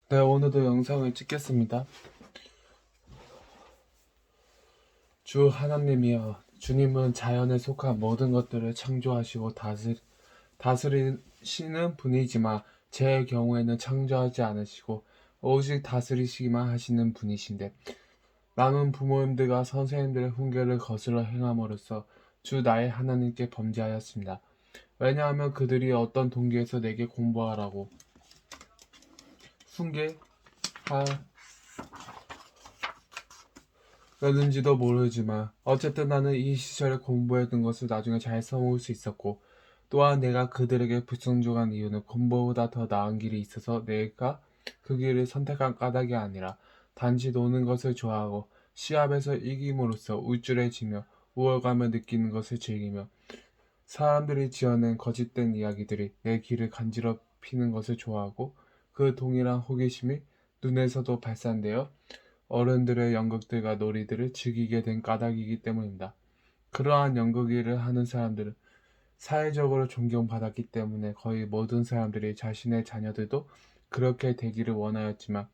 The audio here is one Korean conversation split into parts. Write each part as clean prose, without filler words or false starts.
네, 오늘도 영상을 찍겠습니다. 주 하나님이여, 주님은 자연에 속한 모든 것들을 창조하시고 다스리시는 분이지만 제 경우에는 창조하지 않으시고 오직 다스리시기만 하시는 분이신데, 나는 부모님들과 선생님들의 훈계를 거스러 행함으로써 주 나의 하나님께 범죄하였습니다. 왜냐하면 그들이 어떤 동기에서 내게 공부하라고 훈계하였는지도 모르지만 어쨌든 나는 이 시절에 공부했던 것을 나중에 잘 써먹을 수 있었고, 또한 내가 그들에게 불순종한 이유는 공부보다 더 나은 길이 있어서 내가 그 길을 선택한 까닭이 아니라 단지 노는 것을 좋아하고 시합에서 이김으로써 울줄해지며 우월감을 느끼는 것을 즐기며 사람들이 지어낸 거짓된 이야기들이 내 귀를 간지럽히는 것을 좋아하고 그 동일한 호기심이 눈에서도 발산되어 어른들의 연극들과 놀이들을 즐기게 된 까닭이기 때문입니다. 그러한 연극 일을 하는 사람들은 사회적으로 존경받았기 때문에 거의 모든 사람들이 자신의 자녀들도 그렇게 되기를 원하였지만,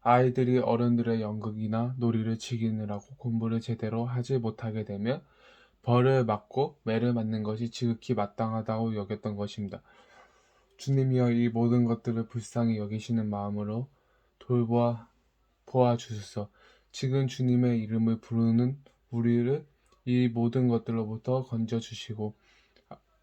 아이들이 어른들의 연극이나 놀이를 즐기느라고 공부를 제대로 하지 못하게 되면 벌을 맞고 매를 맞는 것이 지극히 마땅하다고 여겼던 것입니다. 주님이여, 이 모든 것들을 불쌍히 여기시는 마음으로 보아 주소서. 지금 주님의 이름을 부르는 우리를 이 모든 것들로부터 건져 주시고,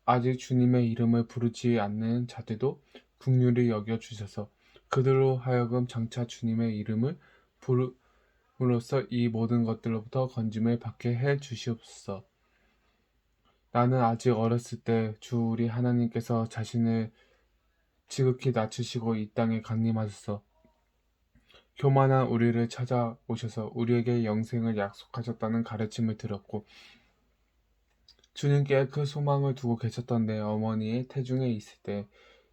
아직 주님의 이름을 부르지 않는 자들도 긍휼히 여겨 주셔서 그들로 하여금 장차 주님의 이름을 부름으로써 이 모든 것들로부터 건짐을 받게 해 주시옵소서. 나는 아직 어렸을 때 주 우리 하나님께서 자신을 지극히 낮추시고 이 땅에 강림하셔서 교만한 우리를 찾아오셔서 우리에게 영생을 약속하셨다는 가르침을 들었고, 주님께 그 소망을 두고 계셨던 내 어머니의 태중에 있을 때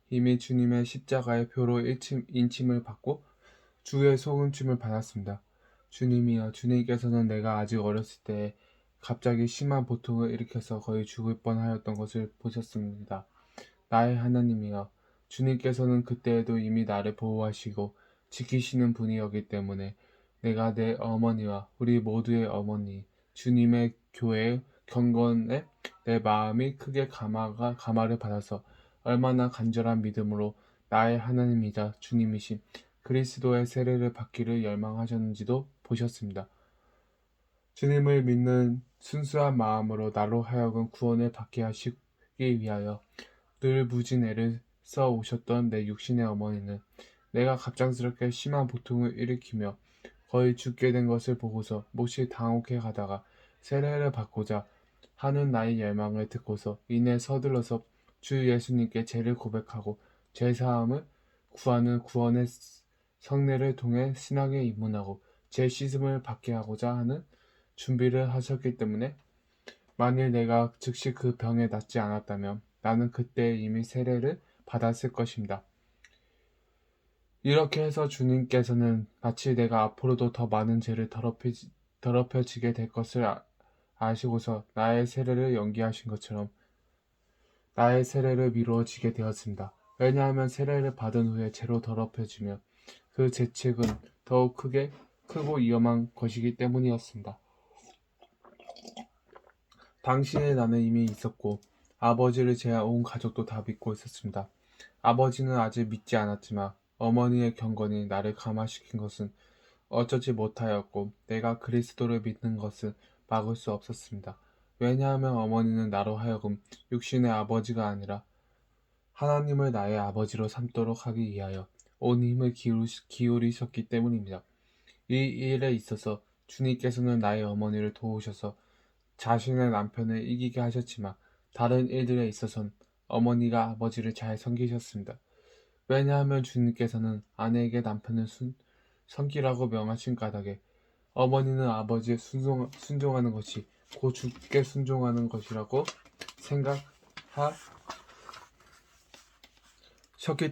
이미 주님의 십자가의 표로 인침을 받고 주의 소금침을 받았습니다. 주님이여, 주님께서는 내가 아직 어렸을 때 갑자기 심한 보통을 일으켜서 거의 죽을 뻔하였던 것을 보셨습니다. 나의 하나님이여, 주님께서는 그때에도 이미 나를 보호하시고 지키시는 분이었기 때문에 내가 내 어머니와 우리 모두의 어머니, 주님의 교회의 경건에 내 마음이 크게 감화를 받아서 얼마나 간절한 믿음으로 나의 하나님이자 주님이신 그리스도의 세례를 받기를 열망하셨는지도 보셨습니다. 주님을 믿는 순수한 마음으로 나로 하여금 구원을 받게 하시기 위하여 늘 무진 애를 써 오셨던 내 육신의 어머니는 내가 갑작스럽게 심한 보통을 일으키며 거의 죽게 된 것을 보고서 몹시 당혹해 가다가 세례를 받고자 하는 나의 열망을 듣고서 이내 서둘러서 주 예수님께 죄를 고백하고 죄사함을 구하는 구원의 성례를 통해 신앙에 입문하고 죄 씻음을 받게 하고자 하는 준비를 하셨기 때문에, 만일 내가 즉시 그 병에 낫지 않았다면 나는 그때 이미 세례를 받았을 것입니다. 이렇게 해서 주님께서는 마치 내가 앞으로도 더 많은 죄를 더럽혀지게 될 것을 아시고서 나의 세례를 연기하신 것처럼 나의 세례를 미루어지게 되었습니다. 왜냐하면 세례를 받은 후에 죄로 더럽혀지며 그 죄책은 더욱 크고 위험한 것이기 때문이었습니다. 당시에 나는 이미 있었고 아버지를 제한 온 가족도 다 믿고 있었습니다. 아버지는 아직 믿지 않았지만 어머니의 경건이 나를 감화시킨 것은 어쩌지 못하였고 내가 그리스도를 믿는 것을 막을 수 없었습니다. 왜냐하면 어머니는 나로 하여금 육신의 아버지가 아니라 하나님을 나의 아버지로 삼도록 하기 위하여 온 힘을 기울이셨기 때문입니다. 이 일에 있어서 주님께서는 나의 어머니를 도우셔서 자신의 남편을 이기게 하셨지만 다른 일들에 있어선 어머니가 아버지를 잘 섬기셨습니다. 왜냐하면 주님께서는 아내에게 남편을 섬기라고 명하신 까닭에 어머니는 아버지에 순종하는 것이 곧 주께 순종하는 것이라고 생각하셨기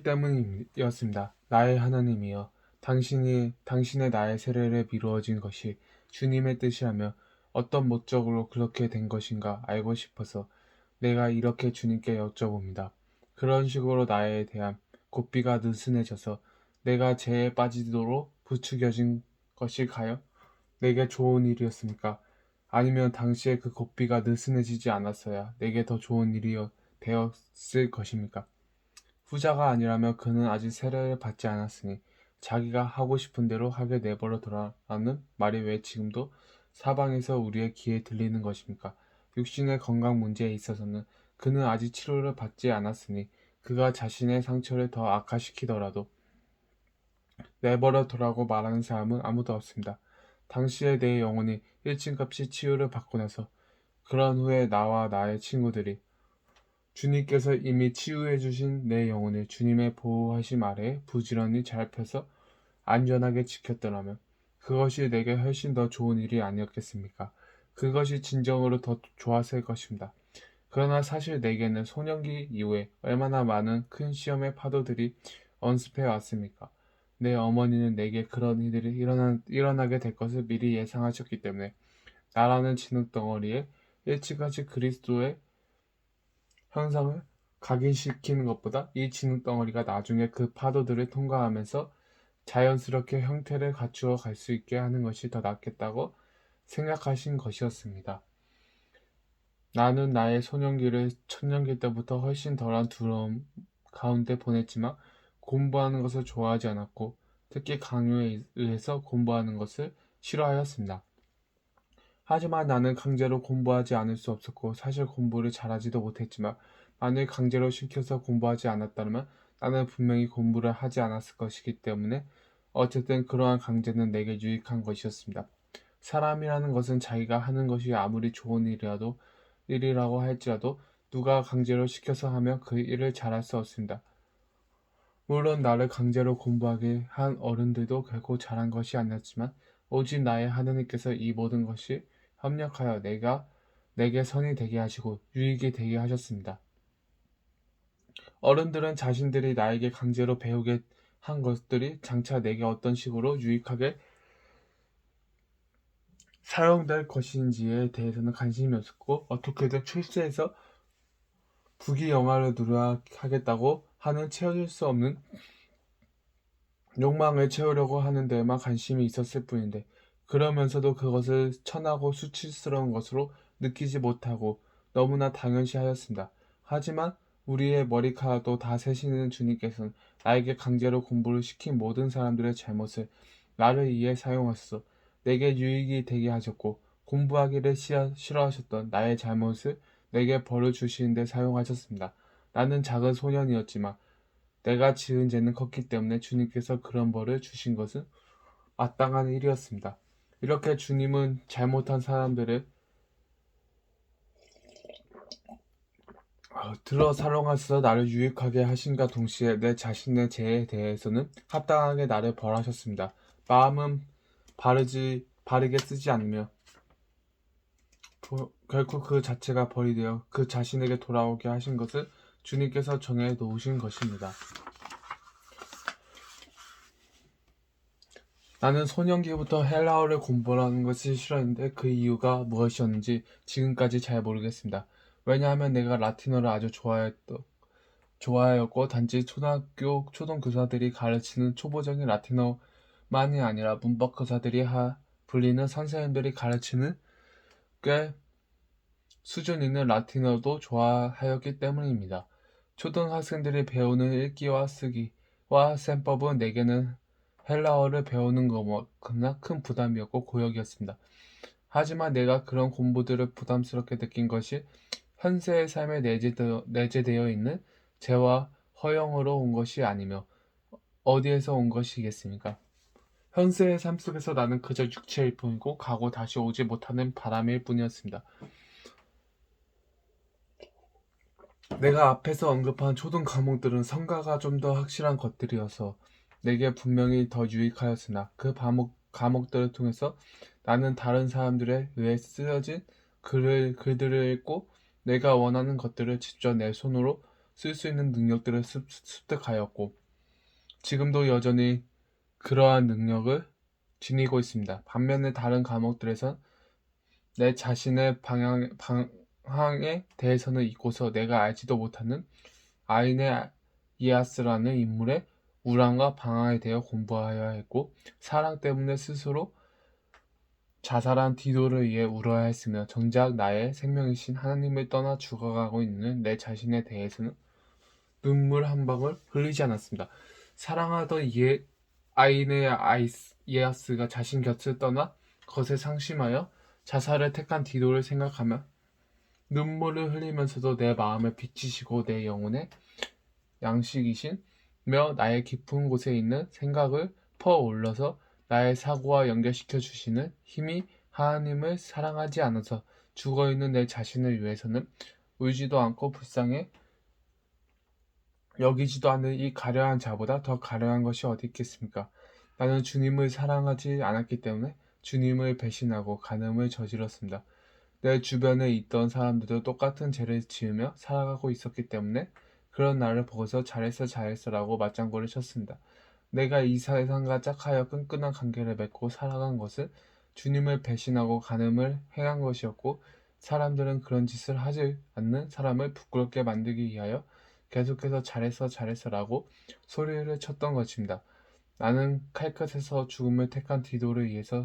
때문이었습니다. 나의 하나님이여, 당신의 나의 세례를 미루어진 것이 주님의 뜻이라며 어떤 목적으로 그렇게 된 것인가 알고 싶어서 내가 이렇게 주님께 여쭤봅니다. 그런 식으로 나에 대한 고삐가 느슨해져서 내가 죄에 빠지도록 부추겨진 것일까요? 내게 좋은 일이었습니까? 아니면 당시에 그 고삐가 느슨해지지 않았어야 내게 더 좋은 일이 되었을 것입니까? 후자가 아니라면 그는 아직 세례를 받지 않았으니 자기가 하고 싶은 대로 하게 내버려 두라라는 말이 왜 지금도 사방에서 우리의 귀에 들리는 것입니까? 육신의 건강 문제에 있어서는 그는 아직 치료를 받지 않았으니 그가 자신의 상처를 더 악화시키더라도 내버려 두라고 말하는 사람은 아무도 없습니다. 당시에 내 영혼이 일진값이 치유를 받고 나서 그런 후에 나와 나의 친구들이 주님께서 이미 치유해 주신 내 영혼을 주님의 보호하심 아래 부지런히 잘 펴서 안전하게 지켰더라면 그것이 내게 훨씬 더 좋은 일이 아니었겠습니까? 그것이 진정으로 더 좋았을 것입니다. 그러나 사실 내게는 소년기 이후에 얼마나 많은 큰 시험의 파도들이 언습해 왔습니까? 내 어머니는 내게 그런 일들이 일어나게 될 것을 미리 예상하셨기 때문에 나라는 진흙덩어리에 일찌감치 그리스도의 형상을 각인시키는 것보다 이 진흙덩어리가 나중에 그 파도들을 통과하면서 자연스럽게 형태를 갖추어 갈 수 있게 하는 것이 더 낫겠다고 생각하신 것이었습니다. 나는 나의 소년기를 청년기 때부터 훨씬 덜한 두려움 가운데 보냈지만 공부하는 것을 좋아하지 않았고 특히 강요에 의해서 공부하는 것을 싫어하였습니다. 하지만 나는 강제로 공부하지 않을 수 없었고 사실 공부를 잘하지도 못했지만 만일 강제로 시켜서 공부하지 않았다면 나는 분명히 공부를 하지 않았을 것이기 때문에 어쨌든 그러한 강제는 내게 유익한 것이었습니다. 사람이라는 것은 자기가 하는 것이 아무리 좋은 일이라고 할지라도 누가 강제로 시켜서 하면 그 일을 잘할 수 없습니다. 물론 나를 강제로 공부하게 한 어른들도 결코 잘한 것이 아니었지만 오직 나의 하느님께서 이 모든 것이 협력하여 내게 선이 되게 하시고 유익이 되게 하셨습니다. 어른들은 자신들이 나에게 강제로 배우게 한 것들이 장차 내게 어떤 식으로 유익하게 사용될 것인지에 대해서는 관심이 없었고 어떻게든 출세해서 부귀영화를 누려야 하겠다고 하는 채워질 수 없는 욕망을 채우려고 하는 데에만 관심이 있었을 뿐인데 그러면서도 그것을 천하고 수치스러운 것으로 느끼지 못하고 너무나 당연시하였습니다. 하지만 우리의 머리카락도 다 세시는 주님께서는 나에게 강제로 공부를 시킨 모든 사람들의 잘못을 나를 위해 사용하셔서 내게 유익이 되게 하셨고 공부하기를 싫어하셨던 나의 잘못을 내게 벌을 주시는 데 사용하셨습니다. 나는 작은 소년이었지만 내가 지은 죄는 컸기 때문에 주님께서 그런 벌을 주신 것은 마땅한 일이었습니다. 이렇게 주님은 잘못한 사람들을 들어 사랑하셔서 나를 유익하게 하신가 동시에 내 자신의 죄에 대해서는 합당하게 나를 벌하셨습니다. 마음은 바르게 쓰지 않으며 결코 그 자체가 벌이 되어 그 자신에게 돌아오게 하신 것을 주님께서 정해 놓으신 것입니다. 나는 소년기부터 헬라어를 공부하는 것을 싫어했는데 그 이유가 무엇이었는지 지금까지 잘 모르겠습니다. 왜냐하면 내가 라틴어를 아주 좋아하였고 단지 초등학교 초등교사들이 가르치는 초보적인 라틴어만이 아니라 문법교사들이 불리는 선생님들이 가르치는 꽤 수준 있는 라틴어도 좋아하였기 때문입니다. 초등학생들이 배우는 읽기와 쓰기와 셈법은 내게는 헬라어를 배우는 것만큼이나 큰 부담이었고 고역이었습니다. 하지만 내가 그런 공부들을 부담스럽게 느낀 것이 현세의 삶에 내재되어 있는 죄와 허영으로 온 것이 아니며 어디에서 온 것이겠습니까? 현세의 삶 속에서 나는 그저 육체일 뿐이고 가고 다시 오지 못하는 바람일 뿐이었습니다. 내가 앞에서 언급한 초등 과목들은 성가가 좀 더 확실한 것들이어서 내게 분명히 더 유익하였으나 그 과목들을 통해서 나는 다른 사람들에 의해 쓰여진 글들을 읽고 내가 원하는 것들을 직접 내 손으로 쓸 수 있는 능력들을 습득하였고 지금도 여전히 그러한 능력을 지니고 있습니다. 반면에 다른 과목들에선 내 자신의 방향에 대해서는 잊고서 내가 알지도 못하는 아이네 이아스라는 인물의 우랑과 방황에 대해 공부하여야 했고 사랑 때문에 스스로 자살한 디도를 위해 울어야 했으며 정작 나의 생명이신 하나님을 떠나 죽어가고 있는 내 자신에 대해서는 눈물 한 방울 흘리지 않았습니다. 사랑하던 아이네아이아스가 자신 곁을 떠나 것에 상심하여 자살을 택한 디도를 생각하며 눈물을 흘리면서도 내 마음을 비치시고 내 영혼의 양식이신며 나의 깊은 곳에 있는 생각을 퍼올려서 나의 사고와 연결시켜 주시는 힘이 하나님을 사랑하지 않아서 죽어있는 내 자신을 위해서는 울지도 않고 불쌍해 여기지도 않는 이 가련한 자보다 더 가련한 것이 어디 있겠습니까? 나는 주님을 사랑하지 않았기 때문에 주님을 배신하고 간음을 저질렀습니다. 내 주변에 있던 사람들도 똑같은 죄를 지으며 살아가고 있었기 때문에 그런 나를 보고서 잘했어 잘했어라고 맞장구를 쳤습니다. 내가 이 세상과 짝하여 끈끈한 관계를 맺고 살아간 것은 주님을 배신하고 간음을 행한 것이었고 사람들은 그런 짓을 하지 않는 사람을 부끄럽게 만들기 위하여 계속해서 잘했어 잘했어라고 소리를 쳤던 것입니다. 나는 칼끝에서 죽음을 택한 디도를 위해서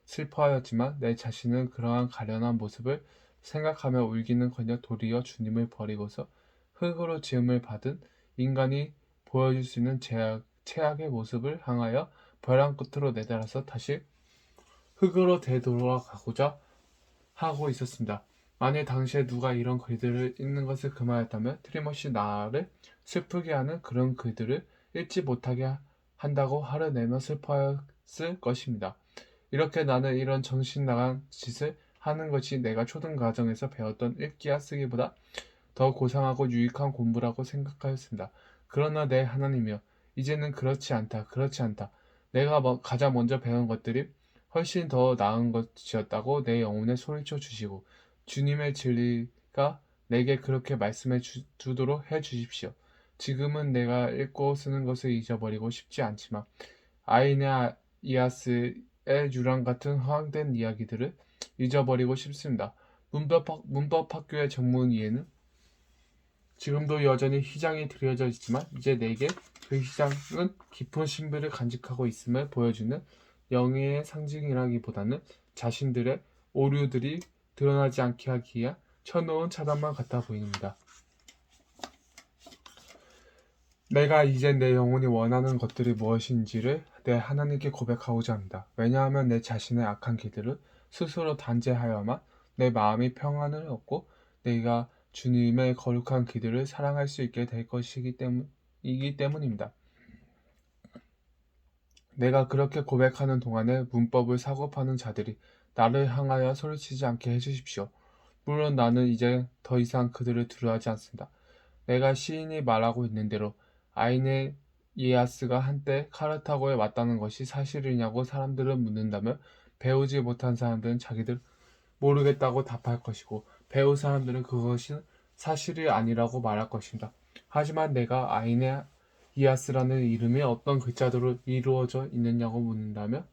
슬퍼하였지만 내 자신은 그러한 가련한 모습을 생각하며 울기는커녕 도리어 주님을 버리고서 흙으로 지음을 받은 인간이 보여줄 수 있는 최악의 모습을 향하여 벼랑 끝으로 내달아서 다시 흙으로 되돌아가고자 하고 있었습니다. 만일 당시에 누가 이런 글들을 읽는 것을 금하였다면 틀림없이 나를 슬프게 하는 그런 글들을 읽지 못하게 한다고 화를 내며 슬퍼했을 것입니다. 이렇게 나는 이런 정신 나간 짓을 하는 것이 내가 초등과정에서 배웠던 읽기와 쓰기보다 더 고상하고 유익한 공부라고 생각하였습니다. 그러나 내 하나님이여, 이제는 그렇지 않다, 그렇지 않다. 내가 가장 먼저 배운 것들이 훨씬 더 나은 것이었다고 내 영혼에 소리쳐 주시고 주님의 진리가 내게 그렇게 말씀해 주도록 해 주십시오. 지금은 내가 읽고 쓰는 것을 잊어버리고 싶지 않지만 아이네아이아스의 유랑 같은 허황된 이야기들을 잊어버리고 싶습니다. 문법 학교의 정문 위에는 지금도 여전히 휘장이 드려져 있지만 이제 내게 그 휘장은 깊은 신비를 간직하고 있음을 보여주는 영예의 상징이라기보다는 자신들의 오류들이 드러나지 않게 하기 위한 쳐놓은 차단만 같아 보입니다. 내가 이제 내 영혼이 원하는 것들이 무엇인지를 내 하나님께 고백하고자 합니다. 왜냐하면 내 자신의 악한 길들을 스스로 단죄하여야만 내 마음이 평안을 얻고 내가 주님의 거룩한 길들을 사랑할 수 있게 될 것이기 때문입니다. 내가 그렇게 고백하는 동안에 문법을 사고 파는 자들이 나를 향하여 소리치지 않게 해주십시오. 물론 나는 이제 더 이상 그들을 두려워하지 않습니다. 내가 시인이 말하고 있는 대로 아이네 이에야스가 한때 카르타고에 왔다는 것이 사실이냐고 사람들은 묻는다면 배우지 못한 사람들은 자기들 모르겠다고 답할 것이고 배운 사람들은 그것이 사실이 아니라고 말할 것입니다. 하지만 내가 아이네 이아스라는 이름이 어떤 글자로 이루어져 있느냐고 묻는다면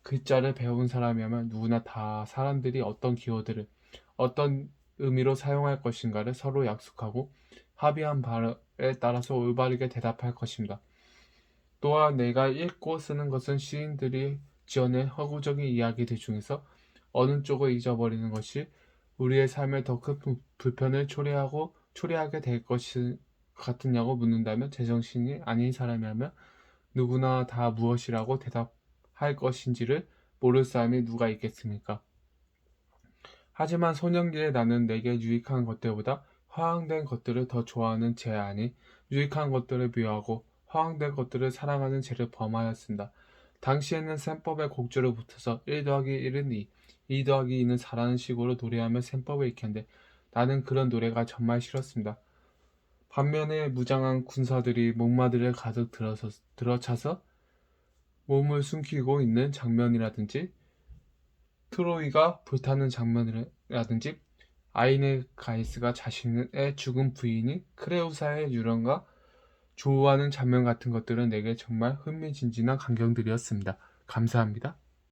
글자를 배운 사람이라면 누구나 다 사람들이 어떤 키워드를 어떤 의미로 사용할 것인가를 서로 약속하고 합의한 바에 따라서 올바르게 대답할 것입니다. 또한 내가 읽고 쓰는 것은 시인들이 지어낸 허구적인 이야기들 중에서 어느 쪽을 잊어버리는 것이 우리의 삶에 더 큰 불편을 초래하게 될 것이 같으냐고 묻는다면 제정신이 아닌 사람이라면 누구나 다 무엇이라고 대답할 것인지를 모를 사람이 누가 있겠습니까? 하지만 소년기에 나는 내게 유익한 것들보다 허황된 것들을 더 좋아하는 죄 아니 유익한 것들을 미워하고 허황된 것들을 사랑하는 죄를 범하였습니다. 당시에는 셈법의 곡조를 붙여서 1 더하기 1은 2, 2 더하기 2는 4라는 식으로 노래하며 셈법을 익혔는데 나는 그런 노래가 정말 싫었습니다. 반면에 무장한 군사들이 목마들을 가득 들어차서 몸을 숨기고 있는 장면이라든지 트로이가 불타는 장면이라든지 아이네가이스가 자신의 죽은 부인인 크레우사의 유령과 조우하는 장면 같은 것들은 내게 정말 흥미진진한 광경들이었습니다. 감사합니다.